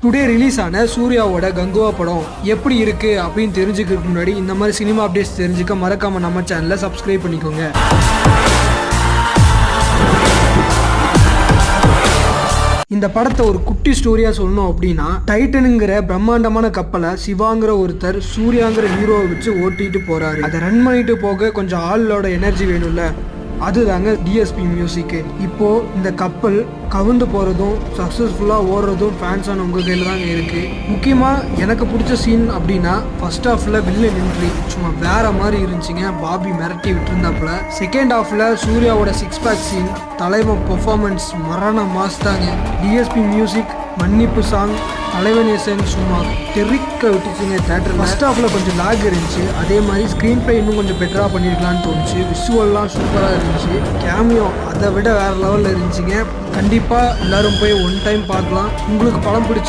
Today release ஆன சூர்யாவோட கங்குவா படம் எப்படி இருக்கு அப்படின்னு தெரிஞ்சுக்கிறதுக்கு முன்னாடி இந்த மாதிரி சினிமா அப்டேட்ஸ் தெரிஞ்சுக்க மறக்காம நம்ம சேனலை சப்ஸ்கிரைப் பண்ணிக்கோங்க. இந்த படத்தை ஒரு குட்டி ஸ்டோரியா சொல்லணும் அப்படின்னா, டைட்டனுங்கிற பிரம்மாண்டமான கப்பலை சிவாங்கிற ஒருத்தர் சூர்யாங்கிற ஹீரோவை வச்சு ஓட்டிட்டு போறாரு. அதை ரன் பண்ணிட்டு போக கொஞ்சம் ஆளோட எனர்ஜி வேணும்ல, அதுதாங்க டிஎஸ்பி மியூசிக்கு. இப்போ இந்த கப்பல் கவுந்து போகிறதும் சக்ஸஸ்ஃபுல்லாக ஓடுறதும் ஃபேன்ஸான உங்கள் கையில் தாங்க இருக்குது. முக்கியமாக எனக்கு பிடிச்ச சீன் அப்படின்னா ஃபர்ஸ்ட் ஹாஃபில் வில்லன் என்ட்ரி சும்மா வேறு மாதிரி இருந்துச்சுங்க. பாபி மிரட்டி விட்டுருந்தாப்புல. செகண்ட் ஹாஃபில் சூர்யாவோட 6 பேக் சீன், தலைவன் பெர்ஃபார்மன்ஸ் மரண மாஸ் தாங்க. டிஎஸ்பி மியூசிக், மன்னிப்பு சாங், தலைவனேசன் சும்மா தெறிக்க விட்டுச்சுங்க தேட்டர். ஃபர்ஸ்ட் ஹாஃபில் கொஞ்சம் லாக் இருந்துச்சு. அதே மாதிரி ஸ்க்ரீன் பிளே இன்னும் கொஞ்சம் பெட்டராக பண்ணியிருக்கலான்னு தோணுச்சு. விஷுவல்லாம் சூப்பராக இருந்துச்சு. கேமியோ அதை விட வேறு லெவலில் இருந்துச்சுங்க. கண்டிப்பாக எல்லோரும் போய் ஒன் டைம் பார்க்கலாம். உங்களுக்கு படம் பிடிச்ச